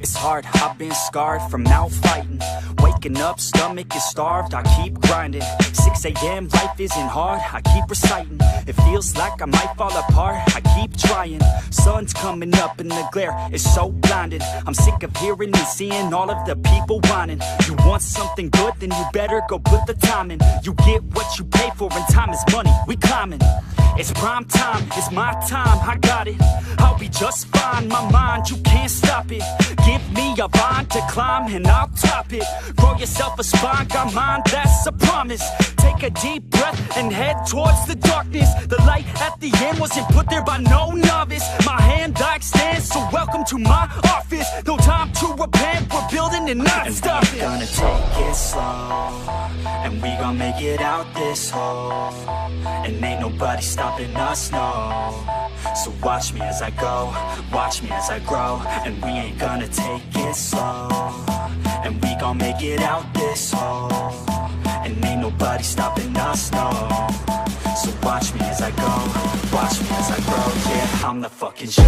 It's hard, I've been scarred from out fighting. Waking up, stomach is starved, I keep grinding. 6 a.m., life isn't hard, I keep reciting. It feels like I might fall apart, I keep trying. Sun's coming up and the glare is so blinding. I'm sick of hearing and seeing all of the people whining. You want something good, then you better go put the time in. You get what you pay for and time is money, we climbing. It's prime time, it's my time, I got it. I'll be just fine, my mind, you can't stop it. Give me a vine to climb and I'll top it. Grow yourself a spine, got mine, that's a promise. Take a deep breath and head towards the darkness. The light at the end wasn't put there by no novice. My hand I extend, so welcome to my office. No time to repent, we're building and not stopping. We're gonna take it slow, and we gon' make it out this hole. And ain't nobody stopping us, no. So watch me as I go, watch me as I grow. And we ain't gonna take it slow, and we gon' make it out this hole. And ain't nobody stopping us, no. So watch me as I go, watch me as I grow. Yeah, I'm the fucking show.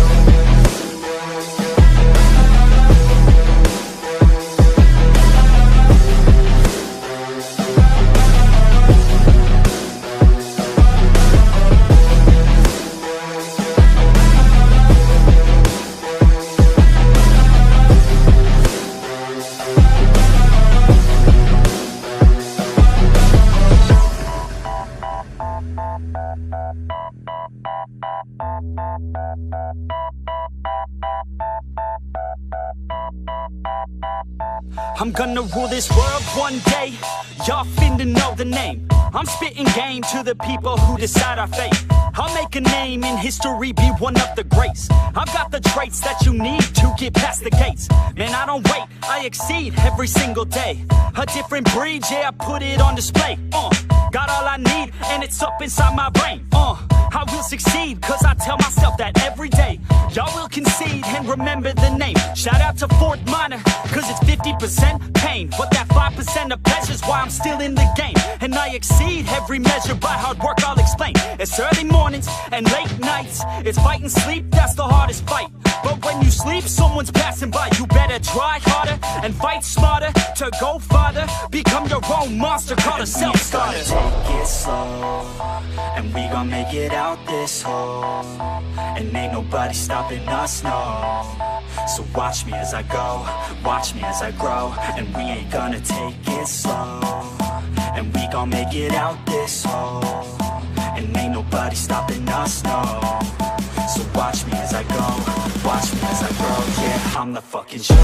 I'm gonna rule this world one day. Y'all finna know the name. I'm spitting game to the people who decide our fate. I'll make a name in history, be one of the greats. I've got the traits that you need to get past the gates. Man, I don't wait, I exceed every single day. A different breed, yeah, I put it on display. Got all I need, and it's up inside my brain. I will succeed, cause I tell myself that every day. Y'all will concede and remember the name. Shout out to Fort Minor, cause it's 50% pain, but that 5% of pleasure's why I'm still in the game. And I exceed every measure by hard work, I'll explain. It's early mornings and late nights. It's fight and sleep, that's the hardest fight. But when you sleep, someone's passing by. You better try harder and fight smarter to go farther. Become your own monster, called a self-starter. Take it slow, and we gon' make it out this hole. And ain't nobody stopping us, no. So watch me as I go, watch me as I grow. And we ain't gonna take it slow, and we gon' make it out this hole. And ain't nobody stopping us, no. So watch me as I go, watch me as I grow. Yeah, I'm the fucking show.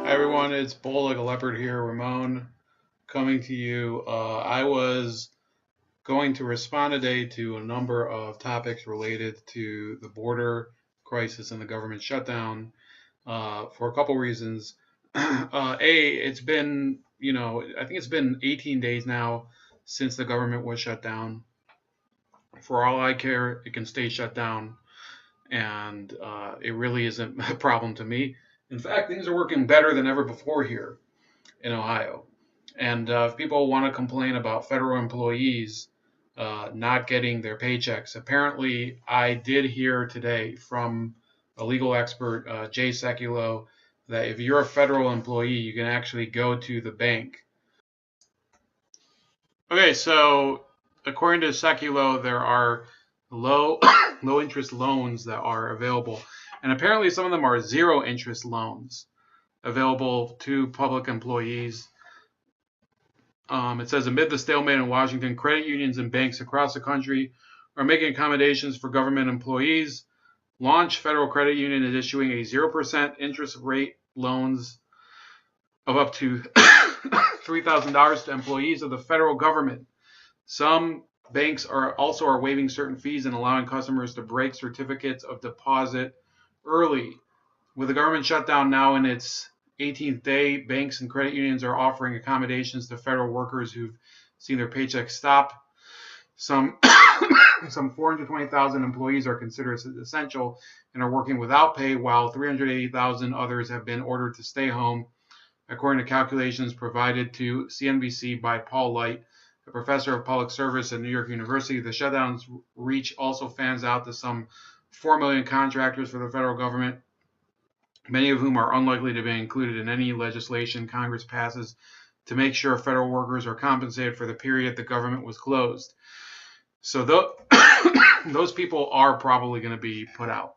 Hi everyone, it's Bull like a leopard here, Ramon, coming to you. I was going to respond today to a number of topics related to the border crisis and the government shutdown for a couple reasons. It's been, I think it's been 18 days now since the government was shut down For all I care, it can stay shut down, and it really isn't a problem to me. In fact, things are working better than ever before here in Ohio. And if people want to complain about federal employees not getting their paychecks, apparently I did hear today from a legal expert, Jay Sekulow, that if you're a federal employee, you can actually go to the bank. Okay, so according to Sekulow, there are low interest loans that are available, and apparently some of them are zero interest loans available to public employees. It says, amid the stalemate in Washington, credit unions and banks across the country are making accommodations for government employees. Launch Federal Credit Union is issuing a 0% interest rate loans of up to $3,000 to employees of the federal government. Some banks are waiving certain fees and allowing customers to break certificates of deposit early. With the government shutdown now in its 18th day, banks and credit unions are offering accommodations to federal workers who've seen their paychecks stop. Some 420,000 employees are considered essential and are working without pay, while 380,000 others have been ordered to stay home, according to calculations provided to CNBC by Paul Light, a professor of public service at New York University. The shutdown's reach also fans out to some 4 million contractors for the federal government, many of whom are unlikely to be included in any legislation Congress passes to make sure federal workers are compensated for the period the government was closed. So those people are probably going to be put out.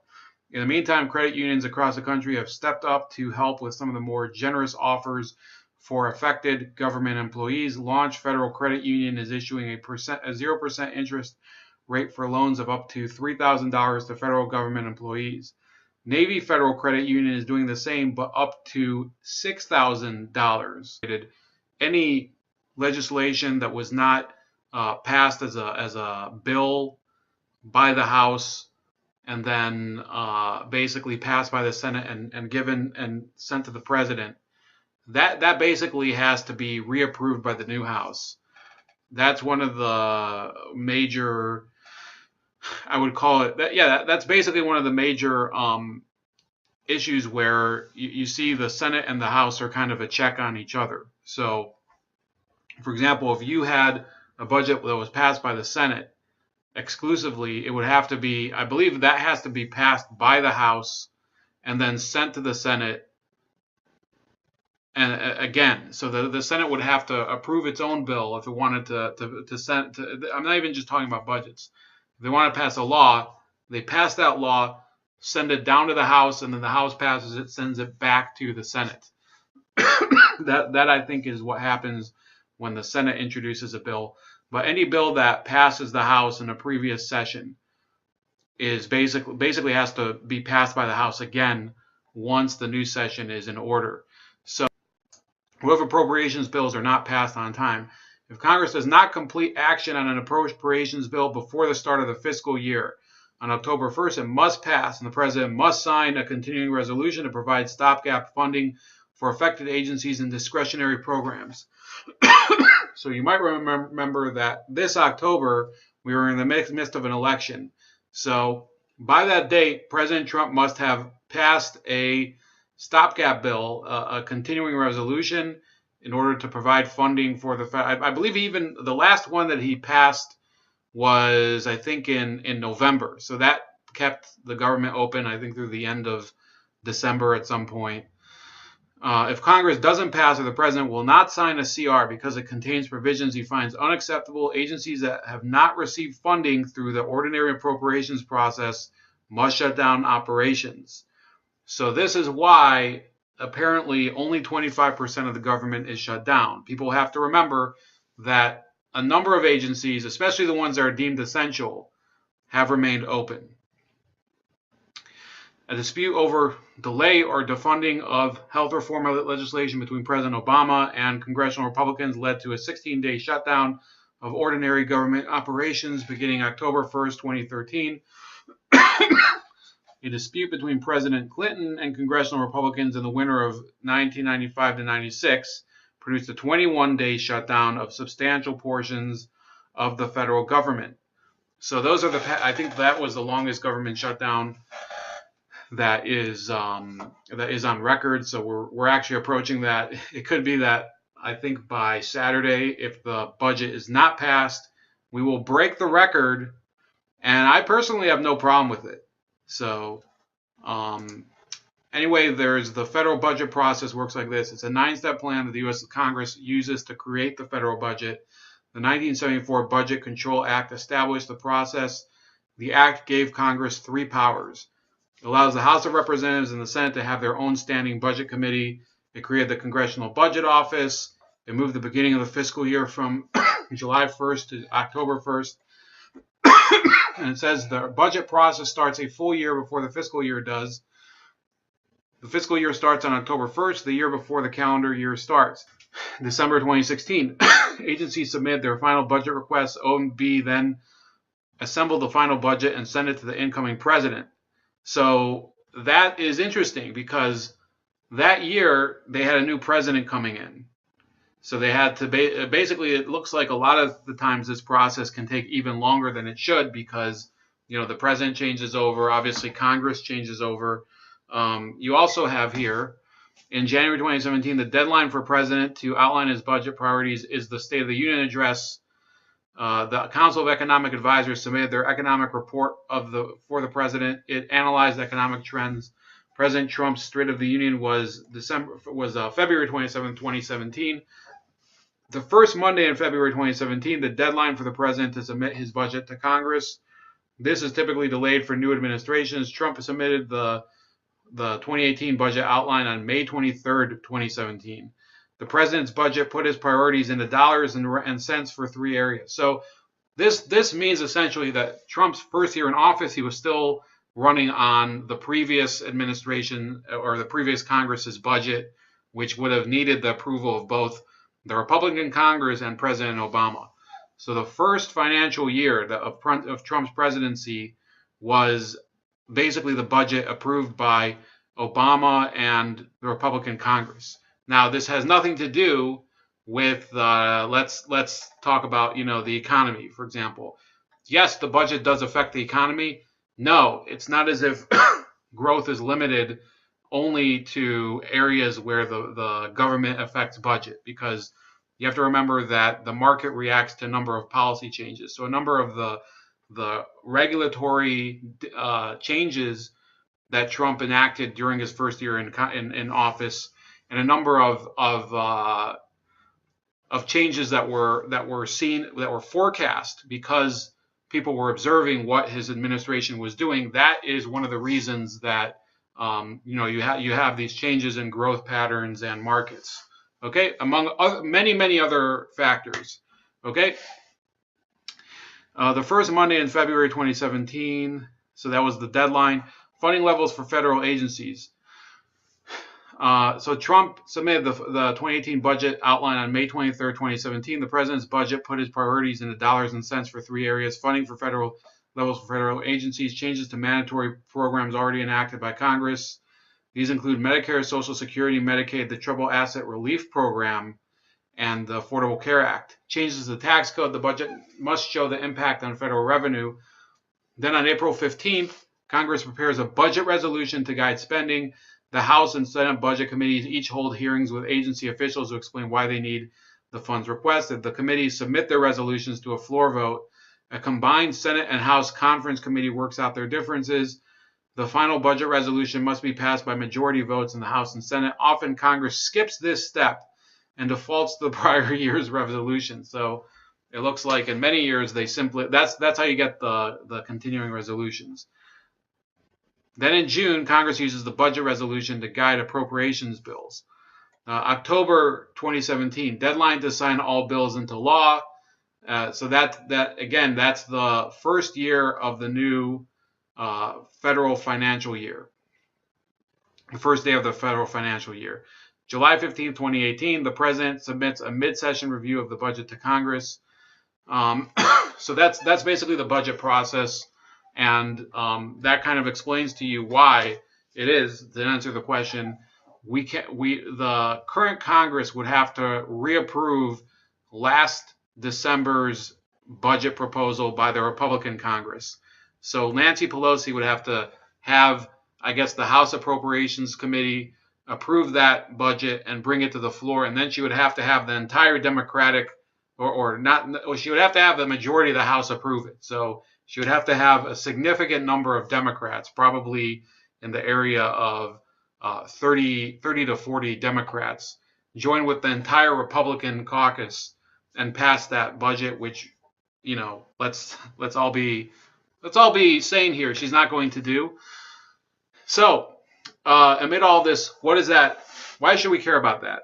In the meantime, credit unions across the country have stepped up to help with some of the more generous offers for affected government employees. Launch Federal Credit Union is issuing a 0% interest rate for loans of up to $3,000 to federal government employees. Navy Federal Credit Union is doing the same, but up to $6,000. Any legislation that was not passed as a bill by the House and then basically passed by the Senate and given and sent to the president, that basically has to be reapproved by the new House. That's one of the major, I would call it, that's basically one of the major issues where you see the Senate and the House are kind of a check on each other. So, for example, if you had a budget that was passed by the Senate exclusively, it would have to be, I believe that has to be passed by the House and then sent to the Senate. And again, so the Senate would have to approve its own bill if it wanted to send. I'm not even just talking about budgets. If they want to pass a law, they pass that law, send it down to the House, and then the House passes it, sends it back to the Senate. That I think is what happens when the Senate introduces a bill. But any bill that passes the House in a previous session is basically has to be passed by the House again once the new session is in order. So if appropriations bills are not passed on time, if Congress does not complete action on an appropriations bill before the start of the fiscal year on October 1st, it must pass, and the president must sign a continuing resolution to provide stopgap funding for affected agencies and discretionary programs. So you might remember that this October, we were in the midst of an election. So by that date, President Trump must have passed a stopgap bill, a continuing resolution, in order to provide funding for the I believe even the last one that he passed was, I think, in November. So that kept the government open, I think, through the end of December at some point. If Congress doesn't pass, or the president will not sign a CR because it contains provisions he finds unacceptable, agencies that have not received funding through the ordinary appropriations process must shut down operations. So this is why apparently only 25% of the government is shut down. People have to remember that a number of agencies, especially the ones that are deemed essential, have remained open. A dispute over delay or defunding of health reform legislation between President Obama and congressional Republicans led to a 16-day shutdown of ordinary government operations beginning October 1st, 2013. A dispute between President Clinton and congressional Republicans in the winter of 1995 to 96 produced a 21-day shutdown of substantial portions of the federal government. So those are I think that was the longest government shutdown that is on record. So we're actually approaching that. It could be that I think by Saturday, if the budget is not passed, we will break the record, and I personally have no problem with it. So anyway, there's the federal budget process works like this. It's a 9-step plan that the U.S. Congress uses to create the federal budget. The 1974 Budget Control Act established the process. The act gave Congress 3 powers. It allows the House of Representatives and the Senate to have their own standing budget committee. It created the Congressional Budget Office. It moved the beginning of the fiscal year from July 1st to October 1st. And it says the budget process starts a full year before the fiscal year does. The fiscal year starts on October 1st, the year before the calendar year starts. December 2016, agencies submitted their final budget requests. OMB then assembled the final budget and sent it to the incoming president. So that is interesting because that year they had a new president coming in. So they had to basically, it looks like a lot of the times this process can take even longer than it should because, you know, the president changes over. Obviously, Congress changes over. You also have here, in January 2017, the deadline for president to outline his budget priorities is the State of the Union address. The Council of Economic Advisors submitted their economic report for the president. It analyzed economic trends. President Trump's State of the Union was February 27, 2017. The first Monday in February 2017, the deadline for the president to submit his budget to Congress. This is typically delayed for new administrations. Trump submitted the 2018 budget outline on May 23rd, 2017. The president's budget put his priorities into dollars and cents for 3 areas. So this means essentially that Trump's first year in office, he was still running on the previous administration or the previous Congress's budget, which would have needed the approval of both the Republican Congress and President Obama. So the first financial year of Trump's presidency was basically the budget approved by Obama and the Republican Congress. Now, this has nothing to do with let's talk about, you know, the economy, for example. Yes, the budget does affect the economy. No, it's not as if growth is limited only to areas where the government affects budget, because you have to remember that the market reacts to a number of policy changes. So a number of the regulatory changes that Trump enacted during his first year in office, and a number of changes that were forecast because people were observing what his administration was doing. That is one of the reasons that you have these changes in growth patterns and markets. Okay, among many other factors. Okay. The first Monday in February 2017, so that was the deadline. Funding levels for federal agencies. So Trump submitted the 2018 budget outline on May 23rd, 2017. The president's budget put his priorities into dollars and cents for 3 areas: funding for federal levels for federal agencies, changes to mandatory programs already enacted by Congress. These include Medicare, Social Security, Medicaid, the Troubled Asset Relief Program, and the Affordable Care Act. Changes to the tax code. The budget must show the impact on federal revenue. Then on April 15th, Congress prepares a budget resolution to guide spending. The House and Senate budget committees each hold hearings with agency officials to explain why they need the funds requested. The committees submit their resolutions to a floor vote. A combined Senate and House conference committee works out their differences. The final budget resolution must be passed by majority votes in the House and Senate. Often Congress skips this step and defaults to the prior year's resolution. So it looks like in many years they simply that's how you get the continuing resolutions. Then in June, Congress uses the budget resolution to guide appropriations bills. October 2017, deadline to sign all bills into law. So that's the first year of the new federal financial year. The first day of the federal financial year. July 15, 2018, the president submits a mid-session review of the budget to Congress. So that's basically the budget process. And that kind of explains to you why it is, to answer the question, the current Congress would have to reapprove last December's budget proposal by the Republican Congress. So Nancy Pelosi would have to have, I guess, the House Appropriations Committee approve that budget and bring it to the floor, and then she would have to have the entire Democratic, she would have to have the majority of the House approve it. So she would have to have a significant number of Democrats, probably in the area of 30 to 40 Democrats, join with the entire Republican caucus and pass that budget, which, let's all be sane here, she's not going to do. So, amid all this, what is that? Why should we care about that?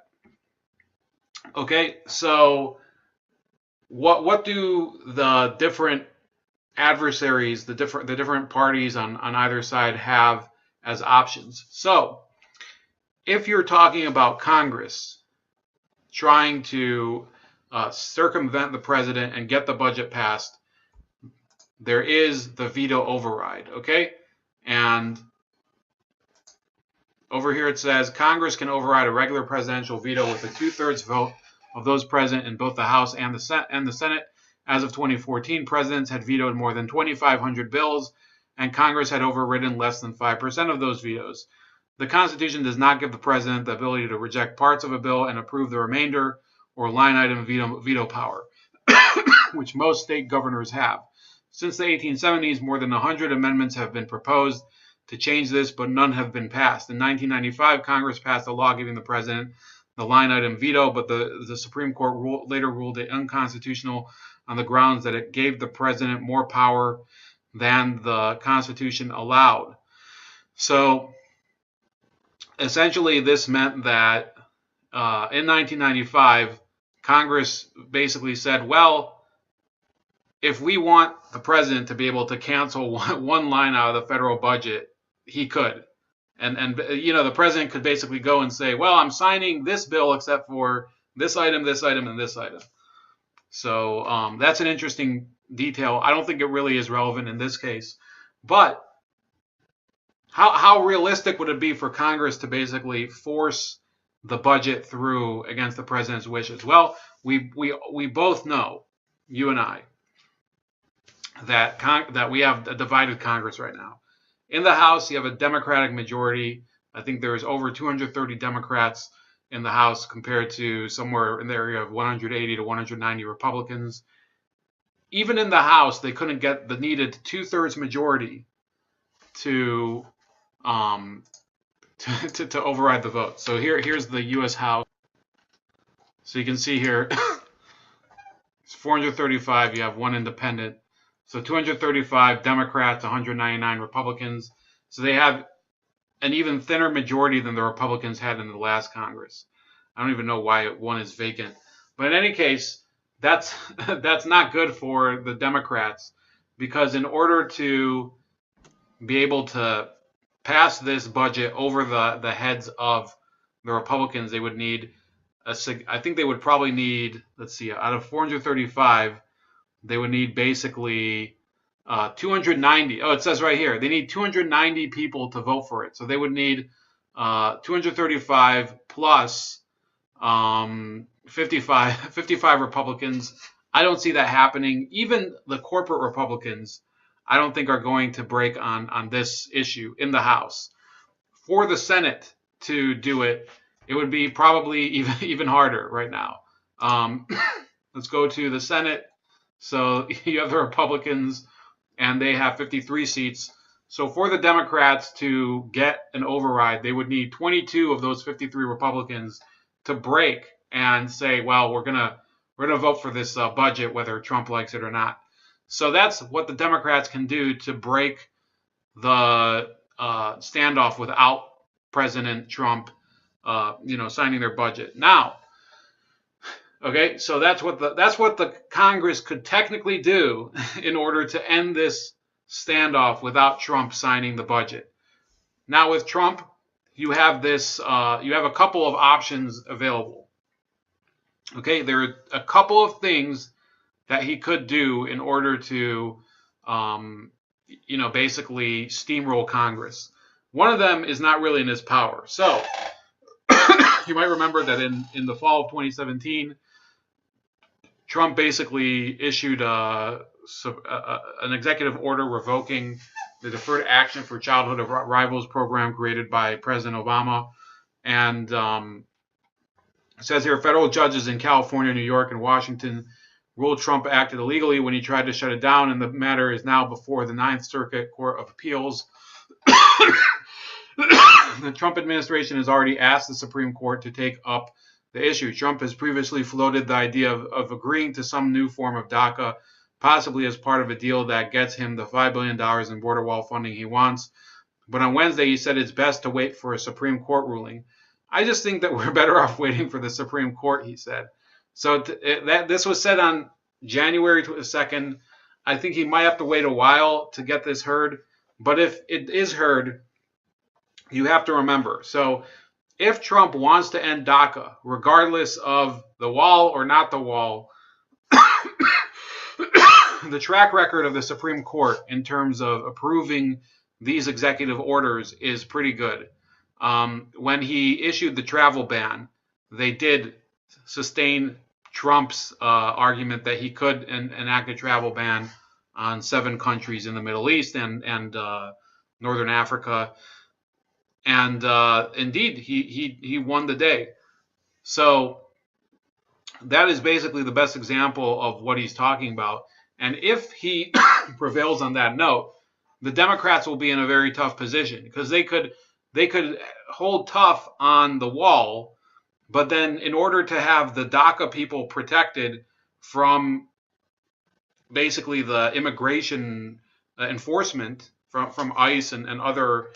Okay, so what do the different adversaries, the different parties on either side have as options? So, if you're talking about Congress trying to circumvent the president and get the budget passed, there is the veto override, okay? And over here it says Congress can override a regular presidential veto with a 2/3 vote of those present in both the House and the Senate. As of 2014, presidents had vetoed more than 2,500 bills, and Congress had overridden less than 5% of those vetoes. The Constitution does not give the president the ability to reject parts of a bill and approve the remainder, or line item veto power, which most state governors have. Since the 1870s, more than 100 amendments have been proposed to change this, but none have been passed. In 1995, Congress passed a law giving the president the line item veto, but the Supreme Court later ruled it unconstitutional on the grounds that it gave the president more power than the Constitution allowed. So essentially, this meant that in 1995, Congress basically said, well, if we want the president to be able to cancel one line out of the federal budget, he could. And the president could basically go and say, well, I'm signing this bill except for this item, and this item. So that's an interesting detail. I don't think it really is relevant in this case. But how realistic would it be for Congress to basically force the budget through against the president's wishes? Well, we both know, you and I, that we have a divided Congress right now. In the House, you have a Democratic majority. I think there's over 230 Democrats in the House compared to somewhere in the area of 180 to 190 Republicans. Even in the House, they couldn't get the needed 2/3 majority to override the vote. So here's the U.S. House. So you can see here, it's 435. You have one independent. So 235 Democrats, 199 Republicans. So they have an even thinner majority than the Republicans had in the last Congress. I don't even know why one is vacant. But in any case, that's not good for the Democrats, because in order to be able to pass this budget over the heads of the Republicans, they would need I think they would probably need, let's see, out of 435, they would need basically 290. Oh, it says right here, they need 290 people to vote for it. So they would need 235 plus 55 Republicans. I don't see that happening. Even the corporate Republicans, I don't think are going to break on this issue in the House. For the Senate to do it, it would be probably even harder right now. Let's go to the Senate. So you have the Republicans, and they have 53 seats. So for the Democrats to get an override, they would need 22 of those 53 Republicans to break and say, well, we're gonna vote for this budget, whether Trump likes it or not. So that's what the Democrats can do to break the standoff without President Trump, signing their budget. Now, okay, so that's what the Congress could technically do in order to end this standoff without Trump signing the budget. Now with Trump, you have a couple of options available. Okay, there are a couple of things that he could do in order to, basically steamroll Congress. One of them is not really in his power. So you might remember that in the fall of 2017, Trump basically issued an executive order revoking the Deferred Action for Childhood Arrivals program created by President Obama. And it says here, federal judges in California, New York, and Washington ruled Trump acted illegally when he tried to shut it down, and the matter is now before the Ninth Circuit Court of Appeals. The Trump administration has already asked the Supreme Court to take up the issue. Trump has previously floated the idea of agreeing to some new form of DACA, possibly as part of a deal that gets him the $5 billion in border wall funding he wants. But on Wednesday, he said it's best to wait for a Supreme Court ruling. I just think that we're better off waiting for the Supreme Court, he said. So this was said on January 2nd. I think he might have to wait a while to get this heard. But if it is heard, you have to remember. So if Trump wants to end DACA, regardless of the wall or not the wall, the track record of the Supreme Court in terms of approving these executive orders is pretty good. When he issued the travel ban, they did sustain Trump's argument that he could enact a travel ban on 7 countries in the Middle East and Northern Africa. And indeed, he won the day. So that is basically the best example of what he's talking about. And if he prevails on that note, the Democrats will be in a very tough position because they could hold tough on the wall, but then in order to have the DACA people protected from basically the immigration enforcement from ICE and other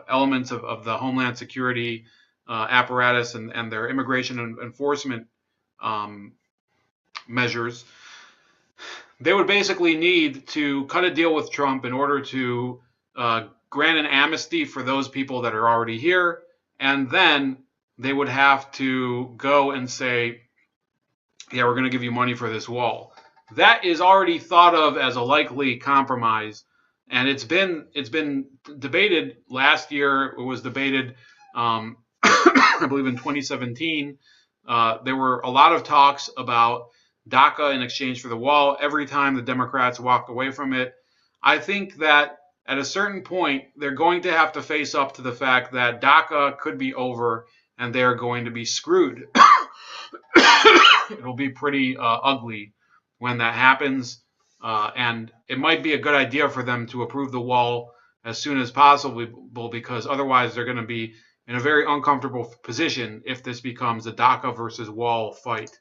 elements of the Homeland Security apparatus and their immigration enforcement measures, they would basically need to cut a deal with Trump in order to grant an amnesty for those people that are already here, and then they would have to go and say, yeah, we're going to give you money for this wall. That is already thought of as a likely compromise, and it's been debated. Last year it was debated, I believe in 2017. There were a lot of talks about DACA in exchange for the wall. Every time the Democrats walked away from it. I think that at a certain point, they're going to have to face up to the fact that DACA could be over and they're going to be screwed. It'll be pretty ugly when that happens. And it might be a good idea for them to approve the wall as soon as possible, because otherwise they're going to be in a very uncomfortable position if this becomes a DACA versus wall fight.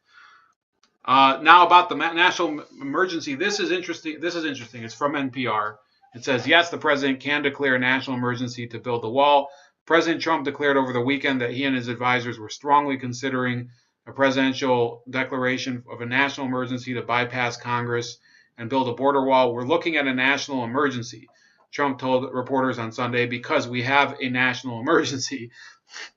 Now about the national emergency. This is interesting. It's from NPR. It says, yes, the president can declare a national emergency to build the wall. President Trump declared over the weekend that he and his advisors were strongly considering a presidential declaration of a national emergency to bypass Congress and build a border wall. We're looking at a national emergency, Trump told reporters on Sunday, because we have a national emergency.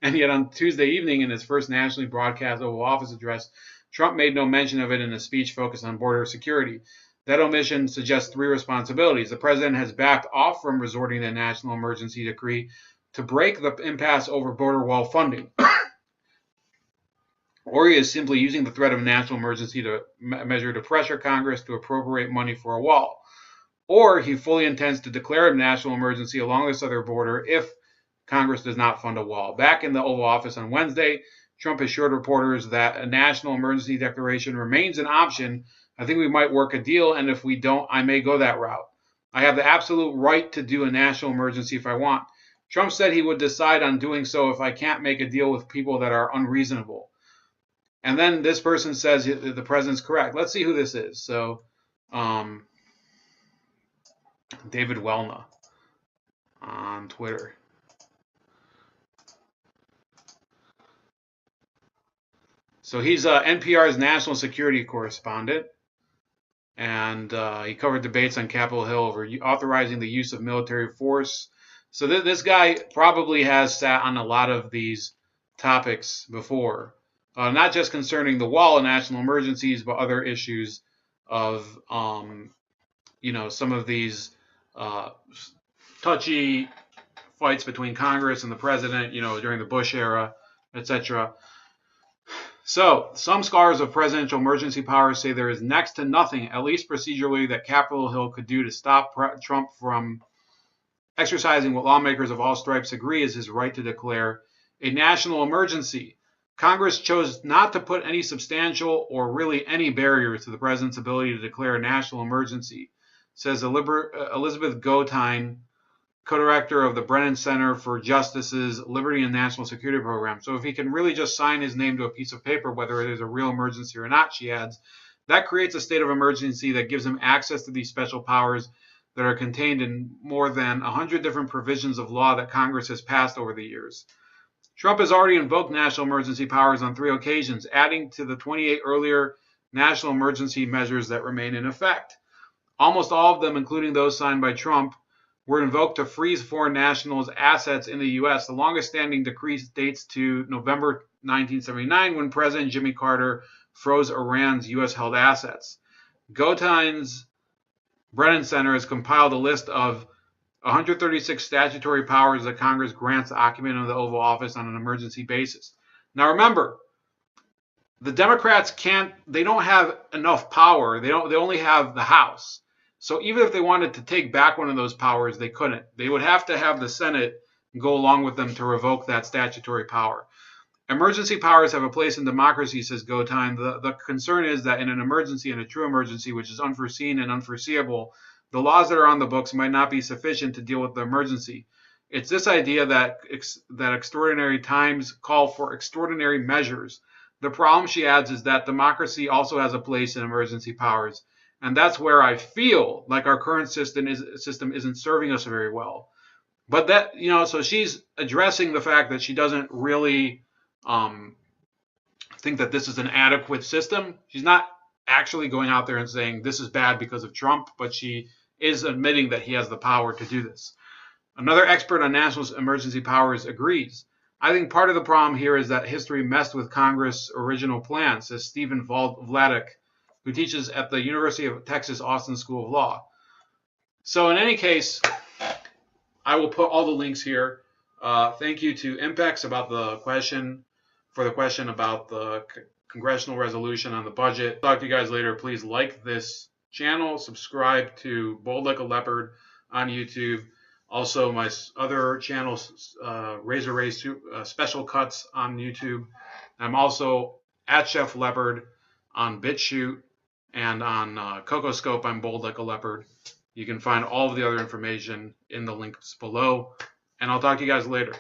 And yet on Tuesday evening, in his first nationally broadcast Oval Office address, Trump made no mention of it in a speech focused on border security. That omission suggests 3 responsibilities. The president has backed off from resorting to a national emergency decree to break the impasse over border wall funding. Or he is simply using the threat of a national emergency to measure to pressure Congress to appropriate money for a wall. Or he fully intends to declare a national emergency along the southern border if Congress does not fund a wall. Back in the Oval Office on Wednesday, Trump assured reporters that a national emergency declaration remains an option. I think we might work a deal, and if we don't, I may go that route. I have the absolute right to do a national emergency if I want. Trump said he would decide on doing so if I can't make a deal with people that are unreasonable. And then this person says the president's correct. Let's see who this is. So, David Wellna on Twitter. So he's NPR's national security correspondent, and he covered debates on Capitol Hill over authorizing the use of military force. So this guy probably has sat on a lot of these topics before, not just concerning the wall and national emergencies, but other issues of, some of these touchy fights between Congress and the president, during the Bush era, etc. So, some scholars of presidential emergency powers say there is next to nothing, at least procedurally, that Capitol Hill could do to stop Trump from exercising what lawmakers of all stripes agree is his right to declare a national emergency. Congress chose not to put any substantial or really any barriers to the president's ability to declare a national emergency, says Elizabeth Gotine, co-director of the Brennan Center for Justice's Liberty and National Security Program. So if he can really just sign his name to a piece of paper, whether it is a real emergency or not, she adds, that creates a state of emergency that gives him access to these special powers that are contained in more than 100 different provisions of law that Congress has passed over the years. Trump has already invoked national emergency powers on 3 occasions, adding to the 28 earlier national emergency measures that remain in effect. Almost all of them, including those signed by Trump, were invoked to freeze foreign nationals' assets in the U.S. The longest-standing decree dates to November 1979, when President Jimmy Carter froze Iran's U.S.-held assets. Gotine's Brennan Center has compiled a list of 136 statutory powers that Congress grants the occupant of the Oval Office on an emergency basis. Now remember, the Democrats they don't have enough power. They only have the House. So even if they wanted to take back one of those powers, they couldn't. They would have to have the Senate go along with them to revoke that statutory power. Emergency powers have a place in democracy, says Gotine. The concern is that in an emergency, in a true emergency, which is unforeseen and unforeseeable, the laws that are on the books might not be sufficient to deal with the emergency. It's this idea that extraordinary times call for extraordinary measures. The problem, she adds, is that democracy also has a place in emergency powers. And that's where I feel like our current system isn't serving us very well. But that, so she's addressing the fact that she doesn't really think that this is an adequate system. She's not actually going out there and saying this is bad because of Trump, but she is admitting that he has the power to do this. Another expert on national emergency powers agrees. I think part of the problem here is that history messed with Congress' original plan, says Stephen Vladeck, who teaches at the University of Texas Austin School of Law. So in any case, I will put all the links here. Thank you to Impex about the question about the congressional resolution on the budget. Talk to you guys later. Please like this channel, subscribe to Bold Like a Leopard on YouTube. Also, my other channels, Razor Race Special Cuts on YouTube. I'm also at Chef Leopard on BitChute and on CocoScope. I'm Bold Like a Leopard. You can find all of the other information in the links below. And I'll talk to you guys later.